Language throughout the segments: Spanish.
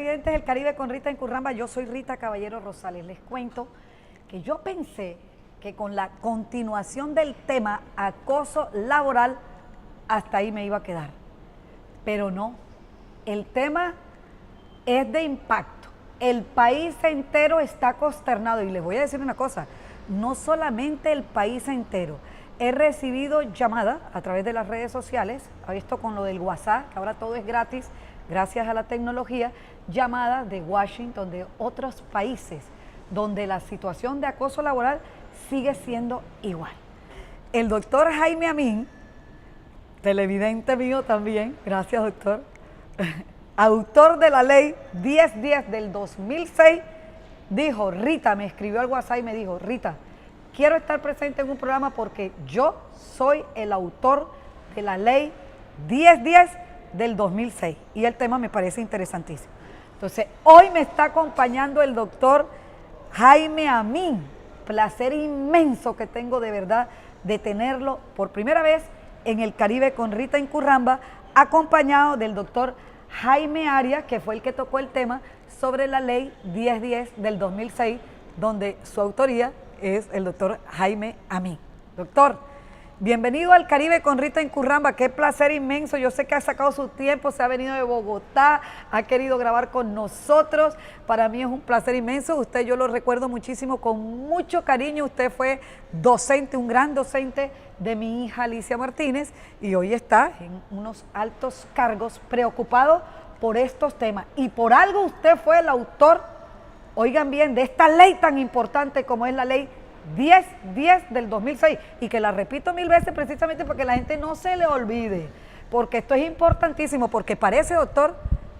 televidentes del Caribe con Rita Incurramba. Yo soy Rita Caballero Rosales. Les cuento que yo pensé que con la continuación del tema acoso laboral, hasta ahí me iba a quedar. Pero no, el tema es de impacto. El país entero está consternado. Y les voy a decir una cosa, no solamente el país entero. He recibido llamadas a través de las redes sociales, esto con lo del WhatsApp, que ahora todo es gratis, gracias a la tecnología, llamadas de Washington, de otros países, donde la situación de acoso laboral sigue siendo igual. El doctor Jaime Amín, televidente mío también, gracias doctor, autor de la ley 1010 del 2006, dijo, Rita, me escribió al WhatsApp y me dijo, Rita, quiero estar presente en un programa porque yo soy el autor de la ley 1010 del 2006 y el tema me parece interesantísimo. Entonces, hoy me está acompañando el doctor Jaime Amín. Placer inmenso que tengo de verdad de tenerlo por primera vez en el Caribe con Rita Incurramba, acompañado del doctor Jaime Arias, que fue el que tocó el tema sobre la ley 1010 del 2006, donde su autoría es el doctor Jaime Amín. Doctor, bienvenido al Caribe con Rita Incurramba, qué placer inmenso, yo sé que ha sacado su tiempo, se ha venido de Bogotá, ha querido grabar con nosotros, para mí es un placer inmenso, usted yo lo recuerdo muchísimo, con mucho cariño, usted fue docente, un gran docente de mi hija Alicia Martínez, y hoy está en unos altos cargos, preocupado por estos temas, y por algo usted fue el autor, oigan bien, de esta ley tan importante como es la ley 1010 del 2006 y que la repito mil veces precisamente para que la gente no se le olvide, porque esto es importantísimo, porque parece, doctor,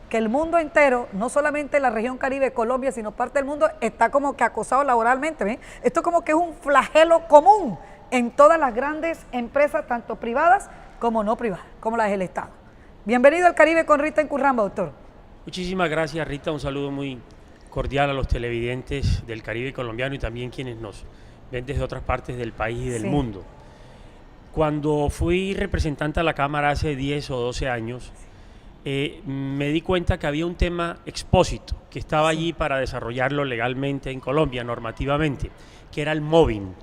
que el mundo entero, no solamente la región Caribe, Colombia, sino parte del mundo, está como que acosado laboralmente. ¿Ven? Esto como que es un flagelo común en todas las grandes empresas, tanto privadas como no privadas, como las del Estado. Bienvenido al Caribe con Rita Incurramba, doctor. Muchísimas gracias, Rita, un saludo muy cordial a los televidentes del Caribe colombiano y también quienes nos ven desde otras partes del país y del mundo. Cuando fui representante a la Cámara hace 10 o 12 años, me di cuenta que había un tema expósito que estaba allí para desarrollarlo legalmente en Colombia, normativamente, que era el mobbing.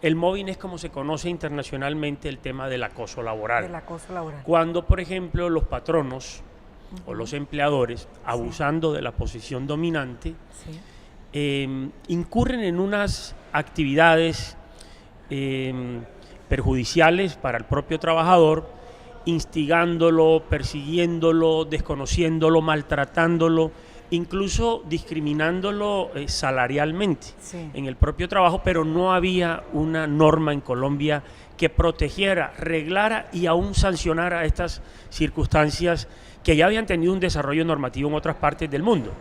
El mobbing es como se conoce internacionalmente el tema del acoso laboral. Del acoso laboral. Cuando, por ejemplo, los patronos o los empleadores, abusando de la posición dominante, incurren en unas actividades perjudiciales para el propio trabajador, instigándolo, persiguiéndolo, desconociéndolo, maltratándolo, incluso discriminándolo salarialmente en el propio trabajo, pero no había una norma en Colombia que protegiera, reglara y aún sancionara estas circunstancias que ya habían tenido un desarrollo normativo en otras partes del mundo.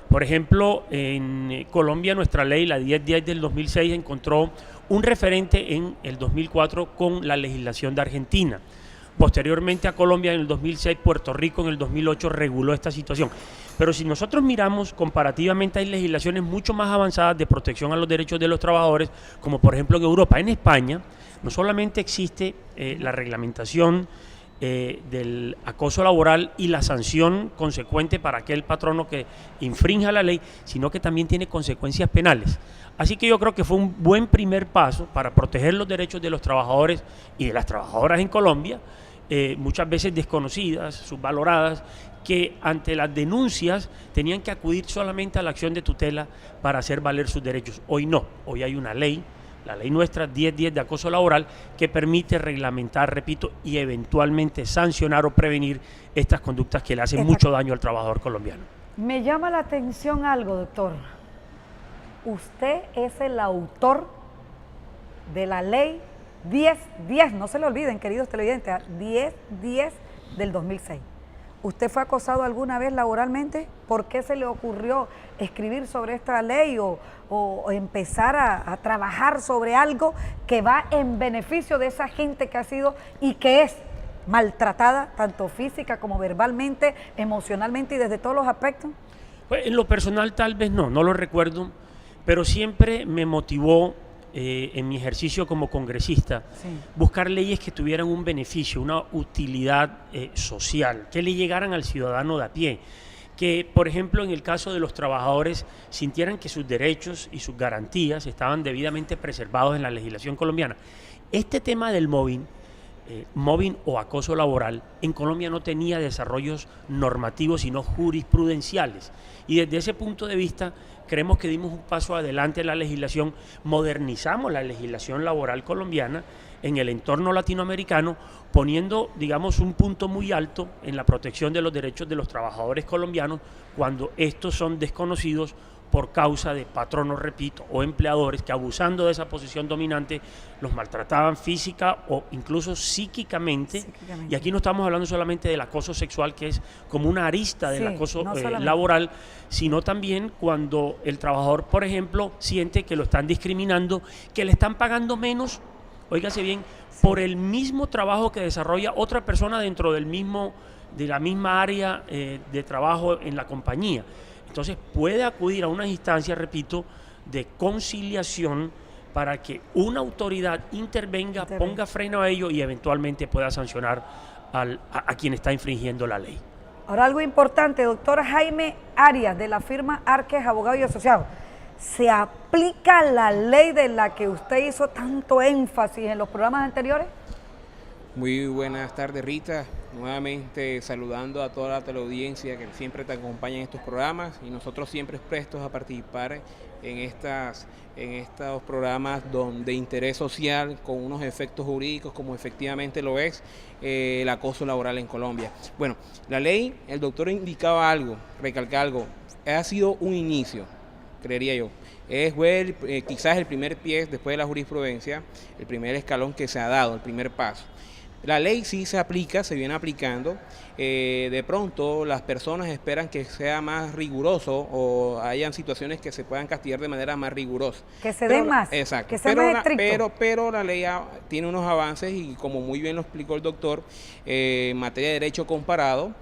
Por ejemplo, en Colombia nuestra ley, la 1010 del 2006, encontró un referente en el 2004 con la legislación de Argentina. Posteriormente a Colombia en el 2006, Puerto Rico en el 2008 reguló esta situación. Pero si nosotros miramos comparativamente, hay legislaciones mucho más avanzadas de protección a los derechos de los trabajadores, como por ejemplo en Europa. En España no solamente existe la reglamentación del acoso laboral y la sanción consecuente para aquel patrono que infrinja la ley, sino que también tiene consecuencias penales. Así que yo creo que fue un buen primer paso para proteger los derechos de los trabajadores y de las trabajadoras en Colombia, muchas veces desconocidas, subvaloradas, que ante las denuncias tenían que acudir solamente a la acción de tutela para hacer valer sus derechos. Hoy no, hoy hay una ley, la ley nuestra 1010 de acoso laboral, que permite reglamentar, repito, y eventualmente sancionar o prevenir estas conductas que le hacen mucho daño al trabajador colombiano. Me llama la atención algo, doctor. Usted es el autor de la ley 1010, no se lo olviden, queridos televidentes, 1010 del 2006. ¿Usted fue acosado alguna vez laboralmente? ¿Por qué se le ocurrió escribir sobre esta ley o empezar a trabajar sobre algo que va en beneficio de esa gente que ha sido y que es maltratada, tanto física como verbalmente, emocionalmente y desde todos los aspectos? Pues en lo personal tal vez no lo recuerdo, pero siempre me motivó en mi ejercicio como congresista, buscar leyes que tuvieran un beneficio, una utilidad social, que le llegaran al ciudadano de a pie, que, por ejemplo, en el caso de los trabajadores sintieran que sus derechos y sus garantías estaban debidamente preservados en la legislación colombiana. Este tema del mobbing o acoso laboral en Colombia no tenía desarrollos normativos sino jurisprudenciales, y desde ese punto de vista creemos que dimos un paso adelante en la legislación, modernizamos la legislación laboral colombiana en el entorno latinoamericano, poniendo, digamos, un punto muy alto en la protección de los derechos de los trabajadores colombianos cuando estos son desconocidos por causa de patronos, repito, o empleadores que, abusando de esa posición dominante, los maltrataban física o incluso psíquicamente. Y aquí no estamos hablando solamente del acoso sexual, que es como una arista del acoso laboral, sino también cuando el trabajador, por ejemplo, siente que lo están discriminando, que le están pagando menos, óigase bien, por el mismo trabajo que desarrolla otra persona dentro de la misma área de trabajo en la compañía. Entonces puede acudir a unas instancias, repito, de conciliación para que una autoridad intervenga, ponga freno a ello y eventualmente pueda sancionar a quien está infringiendo la ley. Ahora, algo importante, doctor Jaime Arias, de la firma Arques Abogado y Asociados. ¿Se aplica la ley de la que usted hizo tanto énfasis en los programas anteriores? Muy buenas tardes, Rita. Nuevamente saludando a toda la teleaudiencia que siempre te acompaña en estos programas, y nosotros siempre prestos a participar en estos programas de interés social con unos efectos jurídicos como efectivamente lo es el acoso laboral en Colombia. Bueno, la ley, el doctor indicaba algo, recalca algo, ha sido un inicio, creería yo. Fue quizás el primer pie después de la jurisprudencia, el primer escalón que se ha dado, el primer paso. La ley sí se aplica, se viene aplicando. De pronto las personas esperan que sea más riguroso o hayan situaciones que se puedan castigar de manera más rigurosa. Que se dé más, exacto, que sea más estricto. Pero la ley tiene unos avances y, como muy bien lo explicó el doctor, en materia de derecho comparado,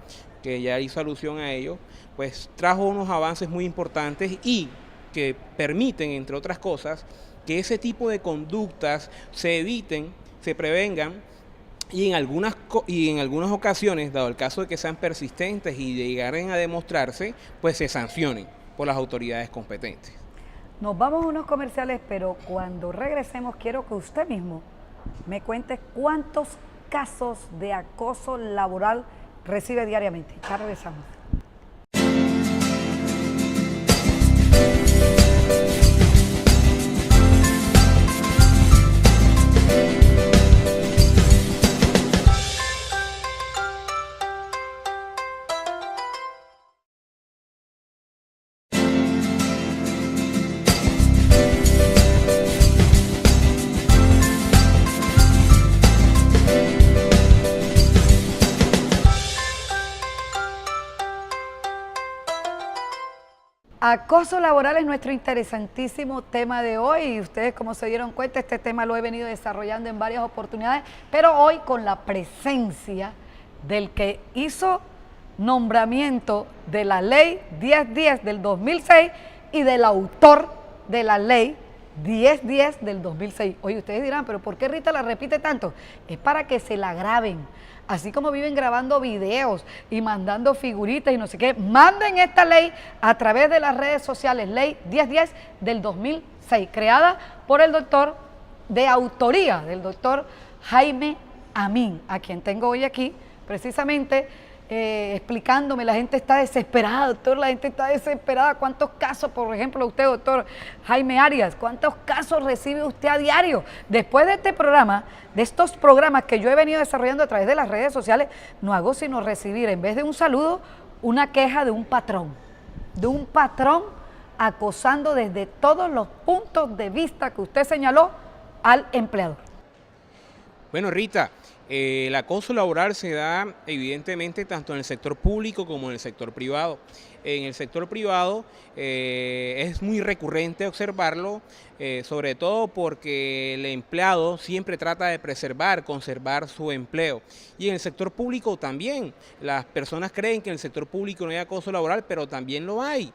que ya hizo alusión a ello, pues trajo unos avances muy importantes y que permiten, entre otras cosas, que ese tipo de conductas se eviten, se prevengan, y en algunas ocasiones, dado el caso de que sean persistentes y llegaren a demostrarse, pues se sancionen por las autoridades competentes. Nos vamos a unos comerciales, pero cuando regresemos quiero que usted mismo me cuente cuántos casos de acoso laboral recibe diariamente. Ya regresamos. Acoso laboral es nuestro interesantísimo tema de hoy, y ustedes, como se dieron cuenta, este tema lo he venido desarrollando en varias oportunidades, pero hoy con la presencia del que hizo nombramiento de la ley 1010 del 2006 y del autor de la ley 1010 del 2006. Oye, ustedes dirán, pero ¿por qué Rita la repite tanto? Es para que se la graben. Así como viven grabando videos y mandando figuritas y no sé qué, manden esta ley a través de las redes sociales, ley 1010 del 2006, creada por el doctor, de autoría del doctor Jaime Amín, a quien tengo hoy aquí, precisamente explicándome. La gente está desesperada, doctor, la gente está desesperada. ¿Cuántos casos, por ejemplo, usted, doctor Jaime Arias, cuántos casos recibe usted a diario? Después de este programa, de estos programas que yo he venido desarrollando a través de las redes sociales, no hago sino recibir, en vez de un saludo, una queja de un patrón acosando desde todos los puntos de vista que usted señaló al empleador. Bueno, Rita, el acoso laboral se da evidentemente tanto en el sector público como en el sector privado. en el sector privado es muy recurrente observarlo, sobre todo porque el empleado siempre trata de conservar su empleo. Y en el sector público también. Las personas creen que en el sector público no hay acoso laboral, pero también lo hay.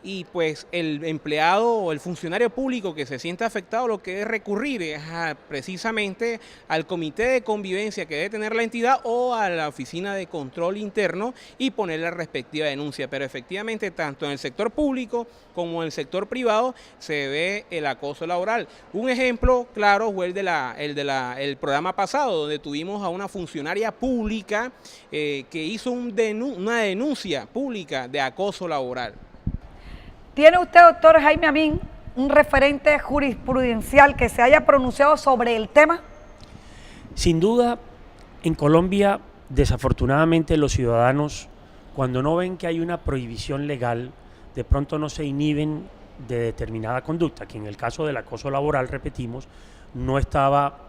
Y pues el empleado o el funcionario público que se sienta afectado, lo que debe recurrir es precisamente al comité de convivencia que debe tener la entidad o a la oficina de control interno y poner la respectiva denuncia. Pero efectivamente, tanto en el sector público como en el sector privado se ve el acoso laboral. Un ejemplo claro fue el programa pasado, donde tuvimos a una funcionaria pública que hizo una denuncia pública de acoso laboral. ¿Tiene usted, doctor Jaime Amín, un referente jurisprudencial que se haya pronunciado sobre el tema? Sin duda, en Colombia, desafortunadamente, los ciudadanos, cuando no ven que hay una prohibición legal, de pronto no se inhiben de determinada conducta, que en el caso del acoso laboral, repetimos, no estaba,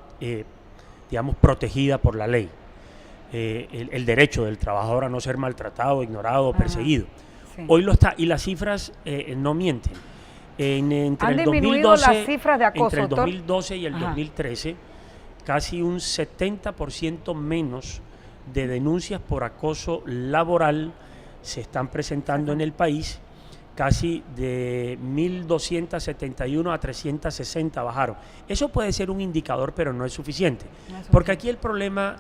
digamos, protegida por la ley. El derecho del trabajador a no ser maltratado, ignorado o perseguido. Sí. Hoy lo está, y las cifras no mienten. Entre Han el disminuido 2012, las cifras de acoso, entre el doctor. 2012 y el 2013, casi un 70% menos de denuncias por acoso laboral se están presentando en el país. Casi de 1.271 a 360 bajaron. Eso puede ser un indicador, pero no es suficiente. Porque aquí el problema,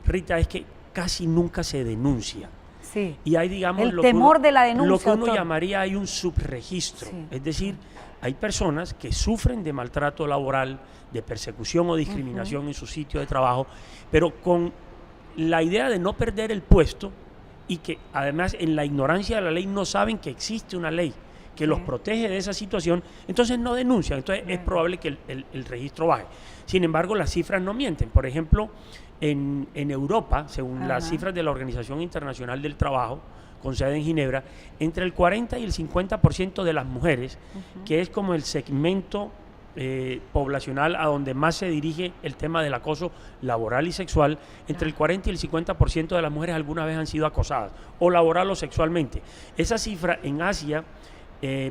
Rita, es que casi nunca se denuncia. Sí. Y hay, digamos, el temor de la denuncia. Lo que uno doctor. llamaría hay un subregistro. Sí. Es decir, hay personas que sufren de maltrato laboral, de persecución o discriminación en su sitio de trabajo, pero con la idea de no perder el puesto, y que además en la ignorancia de la ley no saben que existe una ley que los protege de esa situación, entonces no denuncian, entonces es probable que el registro baje. Sin embargo, las cifras no mienten. Por ejemplo, en Europa, según las cifras de la Organización Internacional del Trabajo, con sede en Ginebra, entre el 40 y el 50% de las mujeres, que es como el segmento poblacional a donde más se dirige el tema del acoso laboral y sexual, entre el 40 y el 50% de las mujeres alguna vez han sido acosadas, o laboral o sexualmente. Esa cifra en Asia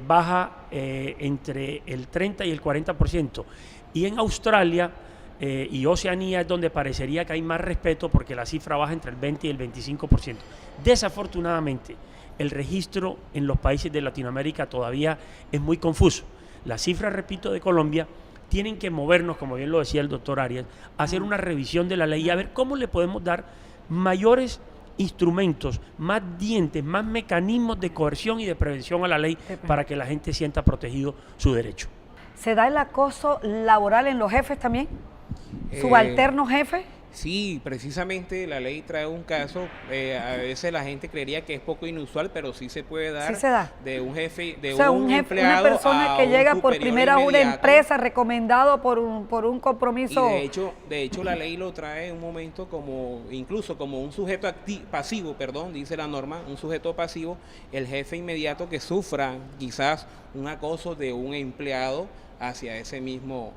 baja entre el 30 y el 40%, y en Australia y Oceanía es donde parecería que hay más respeto, porque la cifra baja entre el 20 y el 25%. Desafortunadamente, el registro en los países de Latinoamérica todavía es muy confuso. Las cifras, repito, de Colombia tienen que movernos, como bien lo decía el doctor Arias, a hacer una revisión de la ley y a ver cómo le podemos dar mayores instrumentos, más dientes, más mecanismos de coerción y de prevención a la ley para que la gente sienta protegido su derecho. ¿Se da el acoso laboral en los jefes también? ¿Subalternos jefes? Sí, precisamente la ley trae un caso, a veces la gente creería que es poco inusual, pero sí se puede dar, sí se da. De un jefe, de o sea, un empleado, una persona que llega por primera vez a una empresa recomendado por un compromiso. Y de hecho la ley lo trae en un momento incluso como un sujeto pasivo, dice la norma, un sujeto pasivo, el jefe inmediato que sufra quizás un acoso de un empleado hacia ese mismo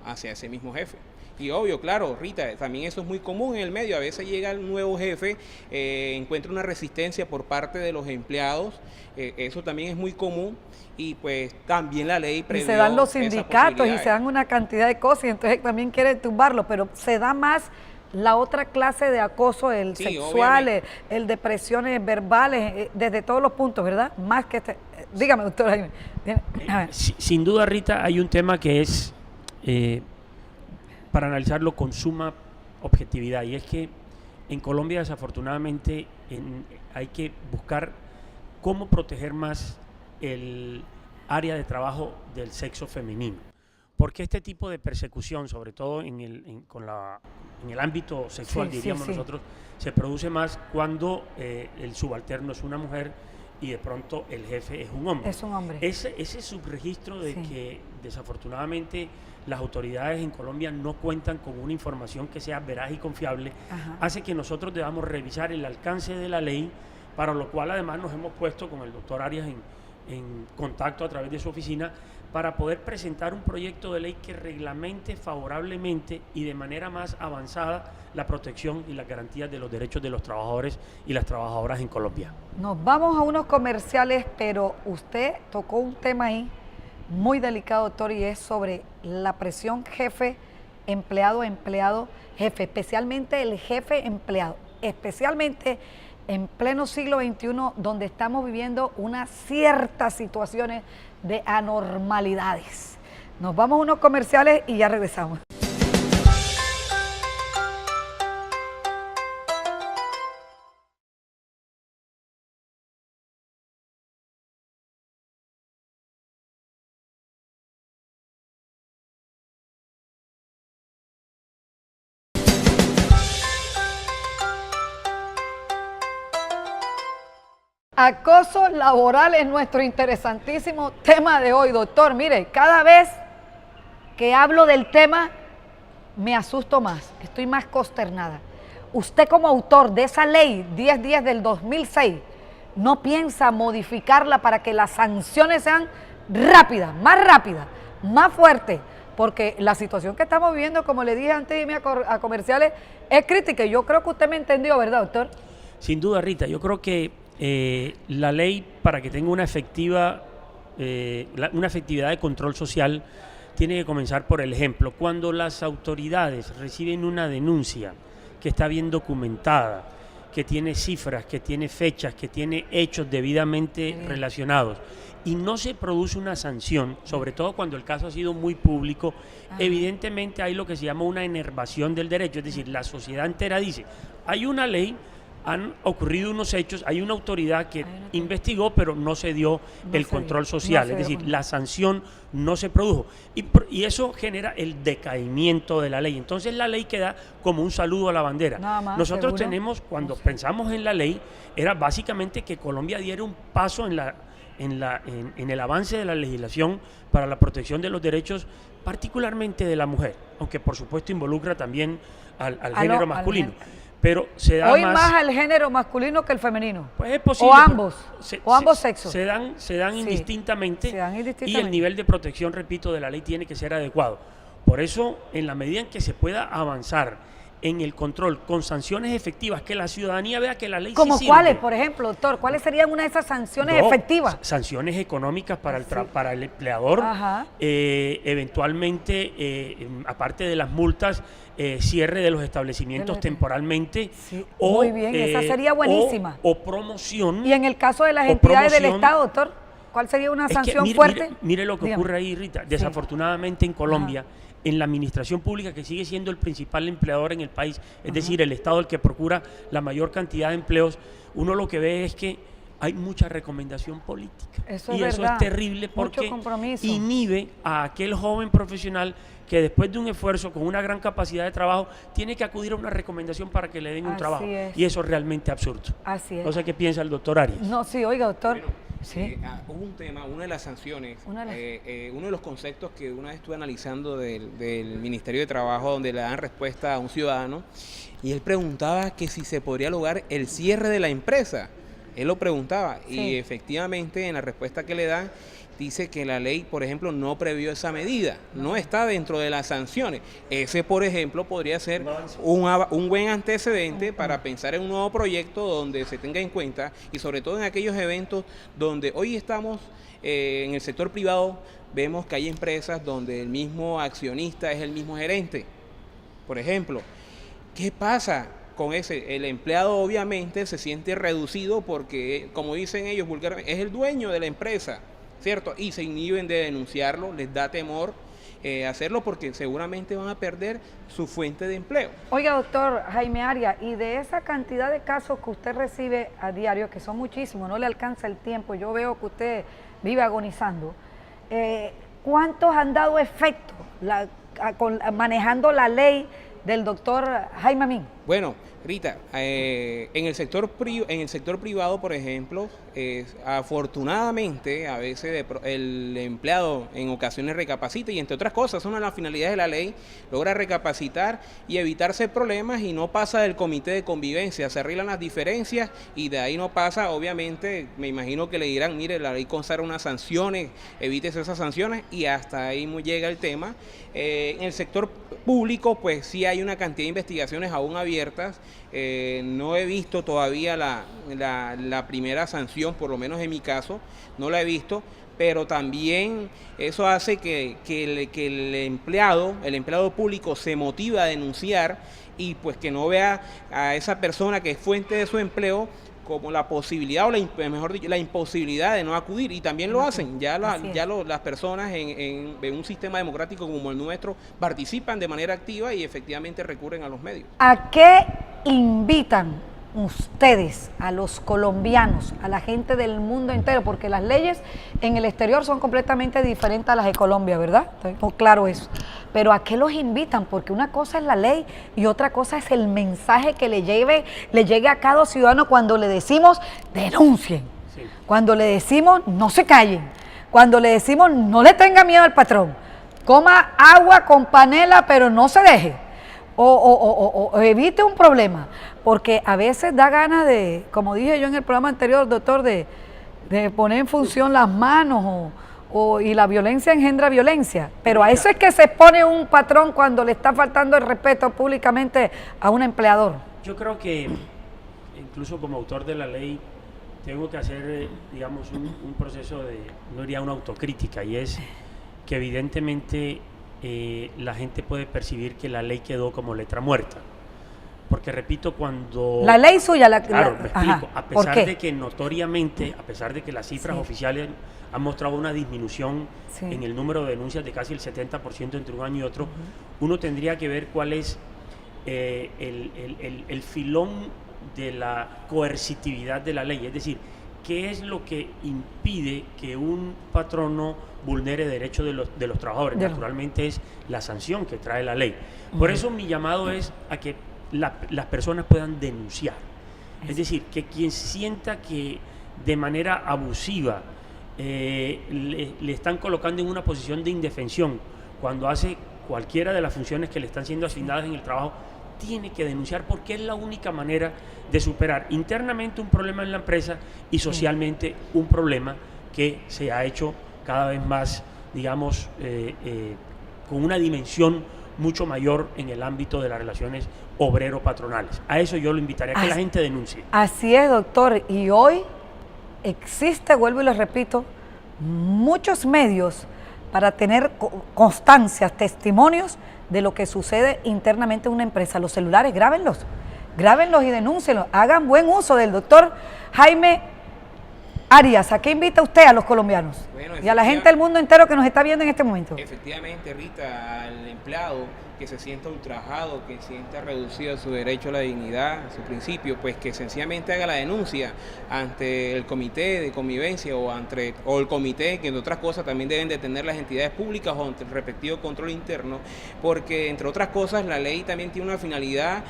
jefe. Y obvio, claro, Rita, también eso es muy común en el medio. A veces llega el nuevo jefe, encuentra una resistencia por parte de los empleados, eso también es muy común, y pues también la ley previó. Y se dan los sindicatos y se dan una cantidad de cosas, y entonces también quieren tumbarlo, pero se da más la otra clase de acoso, el sexual, el de presiones verbales, desde todos los puntos, ¿verdad? Más que dígame, doctora Jaime. Sin duda, Rita, hay un tema que es para analizarlo con suma objetividad, y es que en Colombia desafortunadamente hay que buscar cómo proteger más el área de trabajo del sexo femenino, porque este tipo de persecución, sobre todo en el ámbito sexual, diríamos nosotros, se produce más cuando el subalterno es una mujer y de pronto el jefe es un hombre. Es un hombre. Ese subregistro de que desafortunadamente las autoridades en Colombia no cuentan con una información que sea veraz y confiable, hace que nosotros debamos revisar el alcance de la ley, para lo cual además nos hemos puesto con el doctor Arias en contacto a través de su oficina para poder presentar un proyecto de ley que reglamente favorablemente y de manera más avanzada la protección y las garantías de los derechos de los trabajadores y las trabajadoras en Colombia. Nos vamos a unos comerciales, pero usted tocó un tema ahí muy delicado, doctor, y es sobre la presión jefe, empleado, empleado, jefe, especialmente el jefe empleado, especialmente en pleno siglo XXI, donde estamos viviendo unas ciertas situaciones de anormalidades. Nos vamos a unos comerciales y ya regresamos. Acoso laboral es nuestro interesantísimo tema de hoy, doctor. Mire, cada vez que hablo del tema me asusto más, estoy más consternada. Usted como autor de esa ley 1010 del 2006, ¿no piensa modificarla para que las sanciones sean rápidas, más fuertes? Porque la situación que estamos viviendo, como le dije antes de irme a comerciales, es crítica. Yo creo que usted me entendió, ¿verdad, doctor? Sin duda, Rita, yo creo que la ley, para que tenga una efectividad de control social, tiene que comenzar por el ejemplo. Cuando las autoridades reciben una denuncia que está bien documentada, que tiene cifras, que tiene fechas, que tiene hechos debidamente relacionados, y no se produce una sanción, sobre todo cuando el caso ha sido muy público, evidentemente hay lo que se llama una enervación del derecho, es decir, la sociedad entera dice, hay una ley, han ocurrido unos hechos, hay una autoridad que investigó, pero no se dio el control social, es decir, la sanción no se produjo. Y eso genera el decaimiento de la ley. Entonces la ley queda como un saludo a la bandera. Nosotros tenemos, cuando pensamos en la ley, era básicamente que Colombia diera un paso en el avance de la legislación para la protección de los derechos, particularmente de la mujer, aunque por supuesto involucra también al género masculino. Pero se da hoy más al género masculino que el femenino. Pues es posible. O ambos sexos. Se dan sí, indistintamente, se dan indistintamente. Y el nivel de protección, repito, de la ley tiene que ser adecuado. Por eso, en la medida en que se pueda avanzar en el control con sanciones efectivas, que la ciudadanía vea que la ley ¿Como sí cuáles, sirve. Por ejemplo, doctor? ¿Cuáles serían una de esas sanciones efectivas? Sanciones económicas para el empleador, eventualmente, aparte de las multas, cierre de los establecimientos temporalmente. Sí, muy bien, esa sería buenísima. O promoción. Y en el caso de las entidades del Estado, doctor, ¿cuál sería una sanción fuerte? Mire lo que ocurre ahí, Rita. Desafortunadamente en Colombia, en la administración pública, que sigue siendo el principal empleador en el país, es decir, el Estado el que procura la mayor cantidad de empleos, uno lo que ve es que hay mucha recomendación política. Eso es y eso es terrible porque inhibe a aquel joven profesional que después de un esfuerzo con una gran capacidad de trabajo tiene que acudir a una recomendación para que le den un trabajo. Y eso es realmente absurdo. Así es. No sé qué piensa el doctor Arias. No, sí, oiga, doctor. Hubo un tema, una de las sanciones, uno de los conceptos que una vez estuve analizando del Ministerio de Trabajo, donde le dan respuesta a un ciudadano, y él preguntaba que si se podría lograr el cierre de la empresa. Él lo preguntaba, y efectivamente en la respuesta que le dan, dice que la ley, por ejemplo, no previó esa medida, no está dentro de las sanciones. Ese, por ejemplo, podría ser un buen antecedente para pensar en un nuevo proyecto donde se tenga en cuenta, y sobre todo en aquellos eventos donde hoy estamos en el sector privado, vemos que hay empresas donde el mismo accionista es el mismo gerente. Por ejemplo, ¿qué pasa con ese? El empleado obviamente se siente reducido porque, como dicen ellos vulgarmente, es el dueño de la empresa, ¿cierto? Y se inhiben de denunciarlo, les da temor hacerlo porque seguramente van a perder su fuente de empleo. Oiga, doctor Jaime Arias, y de esa cantidad de casos que usted recibe a diario, que son muchísimos, no le alcanza el tiempo, yo veo que usted vive agonizando, ¿cuántos han dado efecto manejando la ley del doctor Jaime Amin? Bueno, Rita, en el sector privado, por ejemplo, afortunadamente a veces el empleado en ocasiones recapacita y entre otras cosas, una de las finalidades de la ley, logra recapacitar y evitarse problemas y no pasa del comité de convivencia, se arreglan las diferencias y de ahí no pasa, obviamente, me imagino que le dirán, mire, la ley consagra unas sanciones, evítese esas sanciones y hasta ahí llega el tema. En el sector público, pues sí hay una cantidad de investigaciones aún abiertas. No he visto todavía la primera sanción, por lo menos en mi caso, no la he visto, pero también eso hace que el empleado público se motive a denunciar y pues que no vea a esa persona que es fuente de su empleo como la posibilidad o mejor dicho, la imposibilidad de no acudir, y también lo hacen, las personas en un sistema democrático como el nuestro participan de manera activa y efectivamente recurren a los medios. ¿A qué invitan ustedes a los colombianos, a la gente del mundo entero? Porque las leyes en el exterior son completamente diferentes a las de Colombia, ¿verdad? Está claro eso. Pero ¿a qué los invitan? Porque una cosa es la ley y otra cosa es el mensaje que le llegue a cada ciudadano cuando le decimos denuncien, sí. Cuando le decimos no se callen, cuando le decimos no le tenga miedo al patrón, coma agua con panela pero no se deje, o evite un problema, porque a veces da ganas de, como dije yo en el programa anterior, doctor, de poner en función las manos y la violencia engendra violencia, pero a eso es que se expone un patrón cuando le está faltando el respeto públicamente a un empleador. Yo creo que incluso como autor de la ley tengo que hacer, digamos, un proceso de, no diría una autocrítica, y es que evidentemente la gente puede percibir que la ley quedó como letra muerta. Porque repito, cuando... La ley suya, claro, me explico. Ajá. A pesar de que notoriamente, a pesar de que las cifras oficiales han mostrado una disminución en el número de denuncias de casi el 70% entre un año y otro, uno tendría que ver cuál es el filón de la coercitividad de la ley. Es decir, qué es lo que impide que un patrono vulnere derechos de los trabajadores. Naturalmente es la sanción que trae la ley. Por eso mi llamado es a que las personas puedan denunciar. Es decir, que quien sienta que de manera abusiva le están colocando en una posición de indefensión cuando hace cualquiera de las funciones que le están siendo asignadas en el trabajo, tiene que denunciar, porque es la única manera de superar internamente un problema en la empresa y socialmente un problema que se ha hecho cada vez más, digamos, con una dimensión mucho mayor en el ámbito de las relaciones obrero-patronales. A eso yo lo invitaría, a que la gente denuncie. Así es, doctor, y hoy existe, vuelvo y lo repito, muchos medios para tener constancias, testimonios de lo que sucede internamente en una empresa. Los celulares, grábenlos y denúncienlos, hagan buen uso del doctor Jaime Arias. ¿A qué invita usted a los colombianos y a la gente del mundo entero que nos está viendo en este momento? Efectivamente, Rita, al empleado que se sienta ultrajado, que sienta reducido su derecho a la dignidad, a su principio, pues que sencillamente haga la denuncia ante el comité de convivencia o el comité, que entre otras cosas también deben de tener las entidades públicas o ante el respectivo control interno, porque entre otras cosas la ley también tiene una finalidad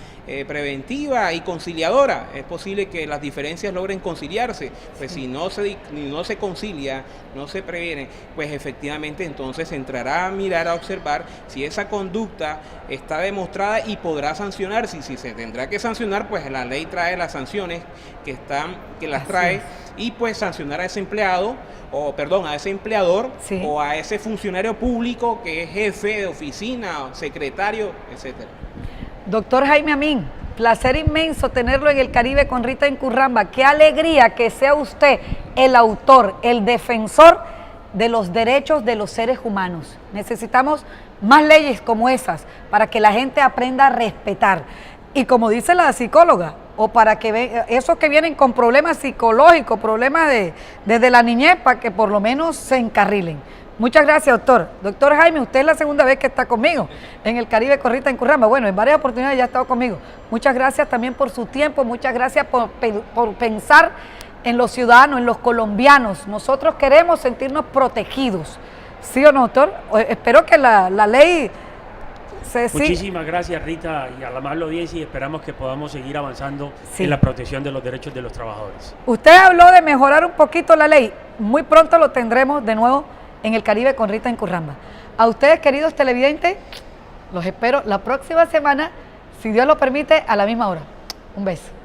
preventiva y conciliadora. Es posible que las diferencias logren conciliarse, pues si no se concilia, no se previene, pues efectivamente entonces se entrará a mirar, a observar si esa conducta está demostrada y podrá sancionarse. Si se tendrá que sancionar, pues la ley trae las sanciones que las trae, y pues sancionar a ese empleado, a ese empleador, o a ese funcionario público que es jefe de oficina, secretario, etcétera. Doctor Jaime Amín, placer inmenso tenerlo en el Caribe con Rita Incurramba. Qué alegría que sea usted el autor, el defensor de los derechos de los seres humanos. Necesitamos más leyes como esas para que la gente aprenda a respetar. Y como dice la psicóloga, o para que esos que vienen con problemas psicológicos, problemas desde la niñez, para que por lo menos se encarrilen. Muchas gracias, doctor. Doctor Jaime, usted es la segunda vez que está conmigo en el Caribe con Rita Incurramba. Bueno, en varias oportunidades ya ha estado conmigo. Muchas gracias también por su tiempo, muchas gracias por pensar en los ciudadanos, en los colombianos. Nosotros queremos sentirnos protegidos. ¿Sí o no, doctor? Espero que la ley Ceci. Muchísimas gracias, Rita, y a la amable audiencia, y esperamos que podamos seguir avanzando Sí. en la protección de los derechos de los trabajadores. Usted habló de mejorar un poquito la ley. Muy pronto lo tendremos de nuevo en el Caribe con Rita en Curramba. A ustedes, queridos televidentes, los espero la próxima semana, si Dios lo permite, a la misma hora. Un beso.